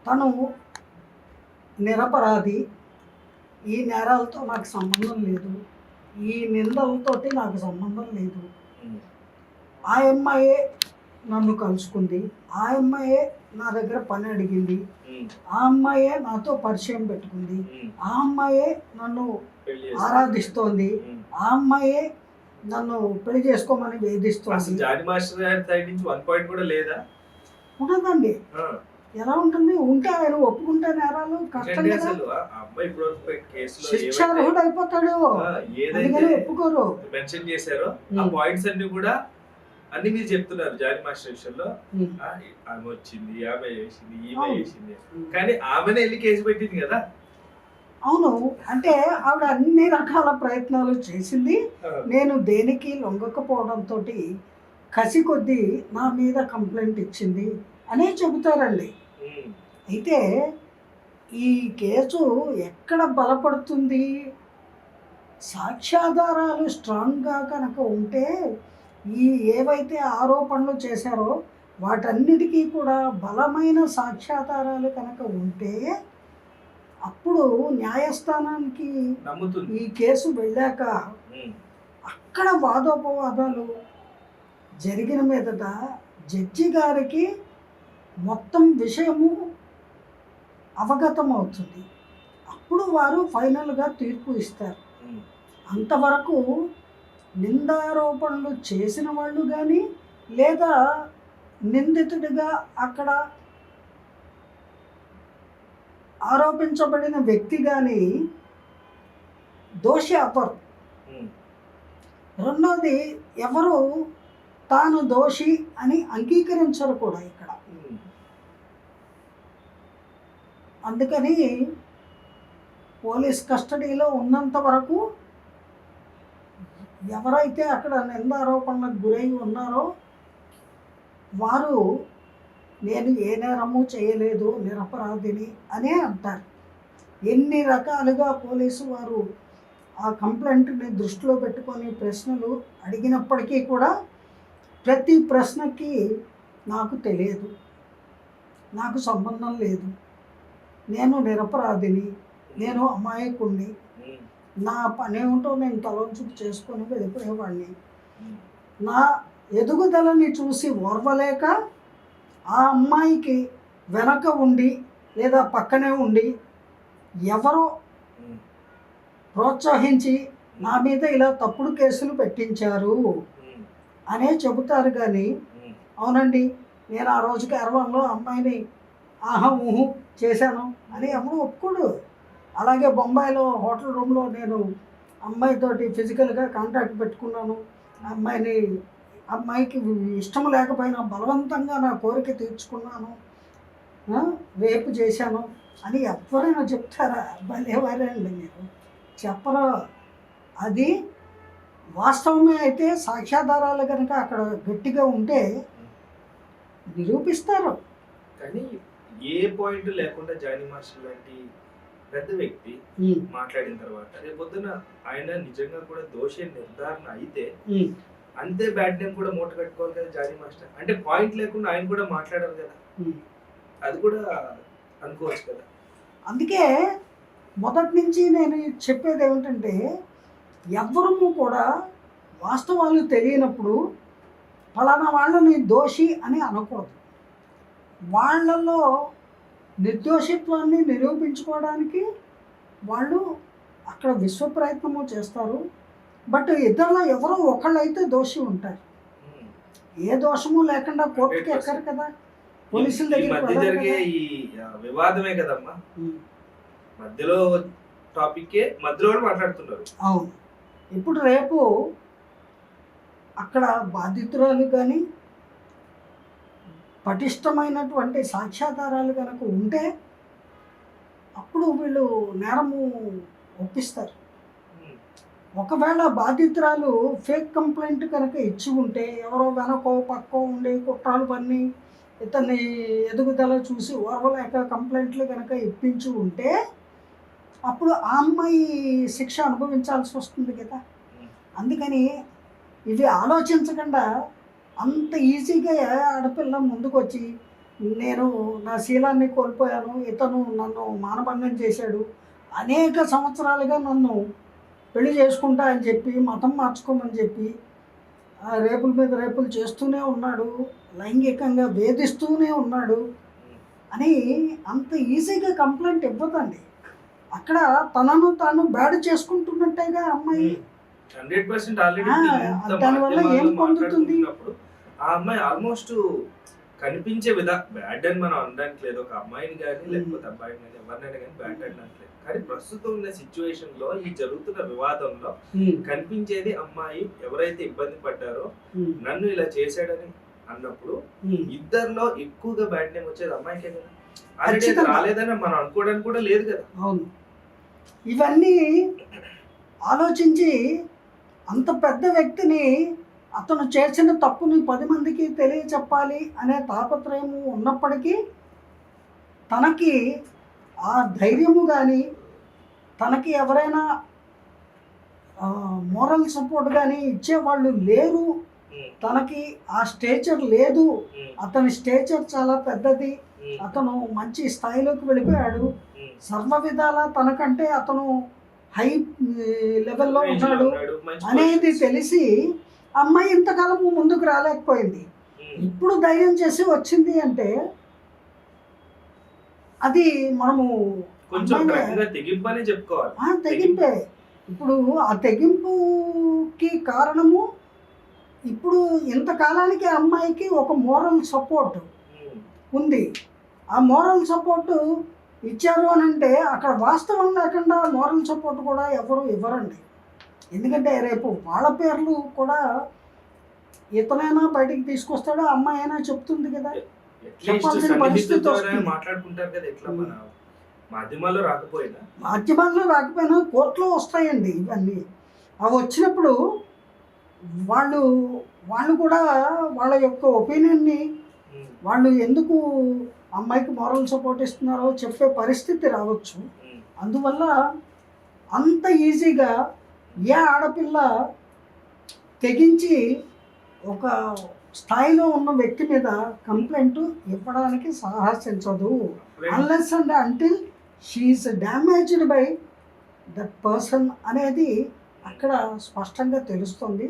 తను నిరపరాధి, ఈ నేరాలతో నాకు సంబంధం లేదు, ఈ నిందలతోటి నాకు సంబంధం లేదు, ఆ అమ్మాయే నన్ను కలుసుకుంది, ఆ అమ్మాయే నా దగ్గర పని అడిగింది, ఆ అమ్మాయే నాతో పరిచయం పెట్టుకుంది, ఆ అమ్మాయే నన్ను ఆరాధిస్తోంది, ఆ అమ్మాయే నన్ను పెళ్లి చేసుకోమని వేధిస్తోంది. జానీ మాస్టర్ గారి సైడ్ నుంచి 1 పాయింట్ కూడా లేదా? ఉండదండి. ఎలా ఉంటుంది? ఉంటే ఆయన ఒప్పుకుంటే నేరాలు కష్టం కదా, శిక్షార్హుడు అయిపోతాడు. అందుకని ఒప్పుకోరు. మెన్షన్ చేశారో ఆ పాయింట్స్ అన్ని కూడా అన్ని మీరు చెప్తున్నారు. జానీ మాస్టర్ విషయంలో ఆమె వచ్చింది, ఆమె చేసింది, ఈమె చేసింది, కానీ ఆమెనే వెళ్ళి కేసు పెట్టింది కదా. అవును, అంటే ఆవిడ అన్ని రకాల ప్రయత్నాలు చేసింది. నేను దేనికి లొంగకపోవడంతో కసి కొద్దీ నా మీద కంప్లైంట్ ఇచ్చింది అనే చెబుతారండి. అయితే ఈ కేసు ఎక్కడ బలపడుతుంది? సాక్ష్యాధారాలు స్ట్రాంగ్గా కనుక ఉంటే, ఈ ఏవైతే ఆరోపణలు చేశారో వాటన్నిటికీ కూడా బలమైన సాక్ష్యాధారాలు కనుక ఉంటే, అప్పుడు న్యాయస్థానానికి ఈ కేసు వెళ్ళాక అక్కడ వాదోపవాదాలు జరిగిన మీదట జడ్జి గారికి మొత్తం విషయము అవగతం అవుతుంది. అప్పుడు వారు ఫైనల్గా తీర్పు ఇస్తారు. అంతవరకు నిందారోపణలు చేసిన వాళ్ళు కానీ, లేదా నిందితుడిగా అక్కడ ఆరోపించబడిన వ్యక్తి కానీ దోషి అవ్వరు. రెండోది, ఎవరు తాను దోషి అని అంగీకరించరు కూడా ఇక్కడ. అందుకని పోలీస్ కస్టడీలో ఉన్నంత వరకు ఎవరైతే అక్కడ నిందారోపణలకు గురై ఉన్నారో వారు నేను ఏ నేరము చేయలేదు, నిరపరాధిని అనే అంటారు. ఎన్ని రకాలుగా పోలీసు వారు ఆ కంప్లైంట్ని దృష్టిలో పెట్టుకొని ప్రశ్నలు అడిగినప్పటికీ కూడా ప్రతి ప్రశ్నకి నాకు తెలియదు, నాకు సంబంధం లేదు, నేను నిరపరాధిని, నేను అమాయకుణ్ణి, నా పని ఏమిటో నేను తలంచుకు చేసుకొని వెళ్ళిపోయేవాడిని, నా ఎదుగుదలని చూసి ఓర్వలేక ఆ అమ్మాయికి వెనక ఉండి లేదా పక్కనే ఉండి ఎవరో ప్రోత్సహించి నా మీద ఇలా తప్పుడు కేసులు పెట్టించారు అనే చెబుతారు. కానీ అవునండి నేను ఆ రోజుకి అరవంలో అమ్మాయిని ఆహా ఊహు చేశాను అని ఎవరు ఒప్పుకోడు. అలాగే బొంబాయిలో హోటల్ రూమ్లో నేను అమ్మాయితోటి ఫిజికల్గా కాంటాక్ట్ పెట్టుకున్నాను, అమ్మాయికి ఇష్టం లేకపోయినా బలవంతంగా నా కోరిక తీర్చుకున్నాను, రేపు చేశాను అని ఎవరైనా చెప్తారా? భలేవారే అండి మీరు, చెప్పరా? అది వాస్తవమే అయితే సాక్ష్యాధారాలు కనుక అక్కడ గట్టిగా ఉంటే నిరూపిస్తారు. కానీ ఏ పాయింట్ లేకుండా జానీ మాస్టర్ లాంటి పెద్ద వ్యక్తి మాట్లాడిన తర్వాత రేపొద్దున ఆయన నిజంగా కూడా దోషి నిర్ధారణ అయితే అంతే బ్యాడ్ నేమ్ కూడా మూట కట్టుకోవాలి కదా జానీ మాస్టర్. అంటే పాయింట్ లేకుండా ఆయన కూడా మాట్లాడారు కదా, అది కూడా అనుకోవచ్చు కదా. అందుకే మొదటి నుంచి నేను చెప్పేది ఏమిటంటే, ఎవ్వరూ కూడా వాస్తవాలు తెలియనప్పుడు ఫలానా వాళ్ళని దోషి అని అనకూడదు. వాళ్ళల్లో నిర్దోషిత్వాన్ని నిరూపించుకోవడానికి వాళ్ళు అక్కడ విశ్వ ప్రయత్నము చేస్తారు. బట్ ఇద్దరిలో ఎవరో ఒకళ్ళైతే దోషి ఉంటారు. ఏ దోషము లేకుండా కోర్టుకి ఎక్కరు కదా, పోలీసుల దగ్గర జరిగే ఈ వివాదమే కదమ్మా మధ్యలో టాపిక్కే మధ్యలో మాట్లాడుతున్నారు. అవును, ఇప్పుడు రేపు అక్కడ బాధితురాలు కానీ పటిష్టమైనటువంటి సాక్ష్యాధారాలు కనుక ఉంటే అప్పుడు వీళ్ళు నేరము ఒప్పిస్తారు. ఒకవేళ బాధితురాలు ఫేక్ కంప్లైంట్ కనుక ఇచ్చి ఉంటే, ఎవరో వెనకో పక్కో ఉండి కుట్రాలు పన్ని ఇతన్ని ఎదుగుదల చూసి ఓర్వలేక కంప్లైంట్లు కనుక ఇప్పించి ఉంటే అప్పుడు ఆ అమ్మాయి శిక్ష అనుభవించాల్సి వస్తుంది కదా. అందుకని ఇవి ఆలోచించకుండా అంత ఈజీగా ఆడపిల్ల ముందుకు వచ్చి నేను నా శీలాన్ని కోల్పోయాను, ఇతను నన్ను మానభంగం చేశాడు, అనేక సంవత్సరాలుగా నన్ను పెళ్లి చేసుకుంటా అని చెప్పి మతం మార్చుకోమని చెప్పి రేపుల మీద రేపులు చేస్తూనే ఉన్నాడు, లైంగికంగా వేధిస్తూనే ఉన్నాడు అని అంత ఈజీగా కంప్లైంట్ ఇవ్వదండి. అక్కడ తనను తాను బ్యాడ్ చేసుకుంటున్నట్టేగా అమ్మాయి. 100% ఆల్రెడీ దానివల్ల ఏం పొందుతుంది? ఆ అమ్మాయి ఆల్మోస్ట్ కనిపించే బ్యాడ్ అని మనం అనడానికి లేదు, ఒక అమ్మాయిని కానీ లేకపోతే అబ్బాయిని కానీ ఎవరినైనా కానీ బ్యాడ్ అనట్లేదు. కానీ ప్రస్తుతం ఉన్న సిచ్యువేషన్ లో ఈ జరుగుతున్న వివాదంలో కనిపించేది అమ్మాయి ఎవరైతే ఇబ్బంది పడ్డారో నన్ను ఇలా చేశాడని అన్నప్పుడు ఇద్దరిలో ఎక్కువగా బ్యాడ్ నేమ్ వచ్చేది అమ్మాయికే కదా. ఆల్రెడీ రాలేదని మనం అనుకోవడానికి కూడా లేదు కదా. అవును, ఇవన్నీ ఆలోచించి అంత పెద్ద వ్యక్తిని అతను చేసిన తప్పుని 10 మందికి తెలియచెప్పాలి అనే తాపత్రయము ఉన్నప్పటికీ తనకి ఆ ధైర్యము కానీ తనకి ఎవరైనా మోరల్ సపోర్ట్ కానీ ఇచ్చేవాళ్ళు లేరు, తనకి ఆ స్టేచర్ లేదు, అతని స్టేచర్ చాలా పెద్దది, అతను మంచి స్థాయిలోకి వెళ్ళిపోయాడు, సర్వ విధాల తనకంటే అతను హై లెవెల్లో ఉన్నాడు అనేది తెలిసి అమ్మాయి ఇంతకాలము ముందుకు రాలేకపోయింది. ఇప్పుడు ధైర్యం చేసి వచ్చింది అంటే అది మనము తెగింపే. ఇప్పుడు ఆ తెగింపుకి కారణము ఇప్పుడు ఇంతకాలానికి అమ్మాయికి ఒక మోరల్ సపోర్ట్ ఉంది. ఆ మోరల్ సపోర్టు ఇచ్చారు అని అంటే అక్కడ వాస్తవం లేకుండా మోరల్ సపోర్ట్ కూడా ఎవరు ఇవ్వరండి. ఎందుకంటే రేపు వాళ్ళ పేర్లు కూడా ఇతనైనా బయటికి తీసుకొస్తాడు, అమ్మాయి అయినా చెప్తుంది కదా, చెప్పాల్సిన పరిస్థితి వస్తుంది. మాట్లాడుకుంటారు కదా, ఎట్లా మన మాధ్యమాల్లో రాకపోయినా కోర్టులో వస్తాయండి ఇవన్నీ. అవి వచ్చినప్పుడు వాళ్ళు కూడా వాళ్ళ యొక్క ఒపీనియన్ని వాళ్ళు ఎందుకు అమ్మాయికి మోరల్ సపోర్ట్ ఇస్తున్నారో చెప్పే పరిస్థితి రావచ్చు. అందువల్ల అంత ఈజీగా ఏ ఆడపిల్ల తెగించి ఒక స్థాయిలో ఉన్న వ్యక్తి మీద కంప్లైంట్ ఇవ్వడానికి సాహసించదు. Unless and until she is damaged by that person అనేది అక్కడ స్పష్టంగా తెలుస్తుంది.